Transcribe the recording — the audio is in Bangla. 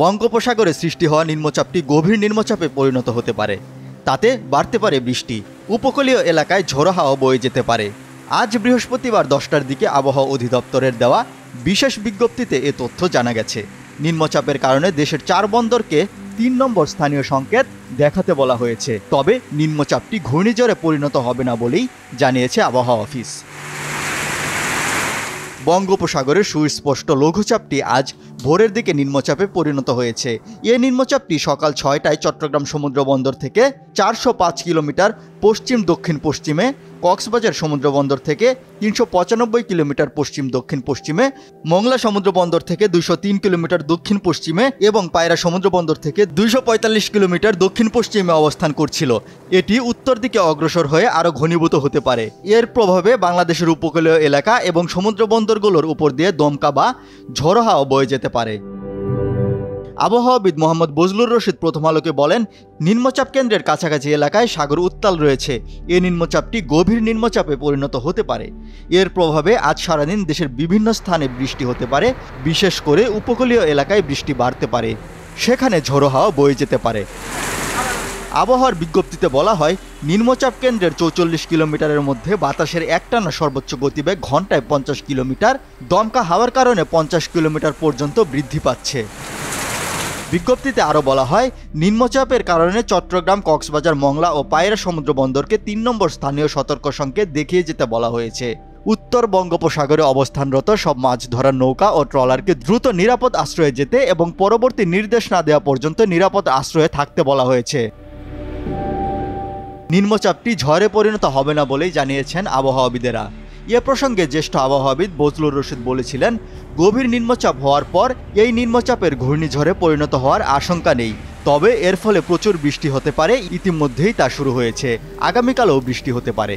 বঙ্গোপসাগরে সৃষ্টি হওয়া নিম্নচাপটি গভীর নিম্নচাপে পরিণত হতে পারে। তাতে বাড়তে পারে বৃষ্টি, উপকূলীয় এলাকায় ঝোড়ো হাওয়া বয়ে যেতে পারে। আজ বৃহস্পতিবার 10টার দিকে আবহাওয়া অধিদপ্তরের দেওয়া বিশেষ বিজ্ঞপ্তিতে এ তথ্য জানা গেছে। নিম্নচাপের কারণে দেশের 4 বন্দরকে 3 নম্বর স্থানীয় সংকেত দেখাতে বলা হয়েছে। তবে নিম্নচাপটি ঘূর্ণিঝড়ে পরিণত হবে না বলেই জানিয়েছে আবহাওয়া অফিস। বঙ্গোপসাগরের সুস্পষ্ট লঘুচাপটি আজ ভোরের দিকে নিম্নচাপে পরিণত হয়েছে। এই নিম্নচাপটি সকাল 6টায় চট্টগ্রাম সমুদ্র বন্দর থেকে 405 কিলোমিটার পশ্চিম দক্ষিণ পশ্চিমে, কক্সবাজার সমুদ্র বন্দর থেকে 395 কিলোমিটার পশ্চিম দক্ষিণ পশ্চিমে, মংলা সমুদ্র বন্দর থেকে 203 কিলোমিটার দক্ষিণ পশ্চিমে এবং পায়রা সমুদ্র বন্দর থেকে 245 কিলোমিটার দক্ষিণ পশ্চিমে অবস্থান করছিল। এটি উত্তর দিকে অগ্রসর হয়ে আরও ঘনীভূত হতে পারে। এর প্রভাবে বাংলাদেশের উপকূলীয় এলাকা এবং সমুদ্র বন্দরগুলোর উপর দিয়ে দমকা বা ঝোড়ো হাওয়া বয়ে যেতে পারে। আবহাওয়াবিদ মোহাম্মদ বজলুর রশিদ প্রথম আলোকে বলেন, নিম্নচাপ কেন্দ্রের কাছাকাছি এলাকায় সাগর উত্তাল রয়েছে। এই নিম্নচাপটি গভীর নিম্নচাপে পরিণত হতে পারে। এর প্রভাবে আজ সারাদিন দেশের বিভিন্ন স্থানে বৃষ্টি হতে পারে। বিশেষ করে উপকূলীয় এলাকায় বৃষ্টি বাড়তে পারে, সেখানে ঝোড়ো হাওয়া বয়ে যেতে পারে। আবহাওয়ার বিজ্ঞপ্তিতে বলা হয়, নিম্নচাপ কেন্দ্রের 44 কিলোমিটারের মধ্যে বাতাসের একটানা সর্বোচ্চ গতিবেগ ঘন্টায় 50 কিলোমিটার, দমকা হাওয়ার কারণে 50 কিলোমিটার পর্যন্ত বৃদ্ধি পাচ্ছে। বিজ্ঞপ্তিতে আরও বলা হয়, নিম্নচাপের কারণে চট্টগ্রাম, কক্সবাজার, মংলা ও পায়রা সমুদ্র বন্দরকে 3 নম্বর স্থানীয় সতর্ক সংকেত দেখিয়ে যেতে বলা হয়েছে। উত্তর বঙ্গোপসাগরে অবস্থানরত সব মাছ ধরার নৌকা ও ট্রলারকে দ্রুত নিরাপদ আশ্রয়ে যেতে এবং পরবর্তী নির্দেশ না দেওয়া পর্যন্ত নিরাপদ আশ্রয়ে থাকতে বলা হয়েছে। নিম্নচাপটি ঝড়ে পরিণত হবে না বলেই জানিয়েছেন আবহাওয়াবিদেরা। এ প্রসঙ্গে জ্যেষ্ঠ আবহাওয়াবিদ বজলুর রশিদ বলেছিলেন, গভীর নিম্নচাপ হওয়ার পর এই নিম্নচাপের ঘূর্ণিঝড়ে পরিণত হওয়ার আশঙ্কা নেই। তবে এর ফলে প্রচুর বৃষ্টি হতে পারে। ইতিমধ্যেই তা শুরু হয়েছে। আগামীকালও বৃষ্টি হতে পারে।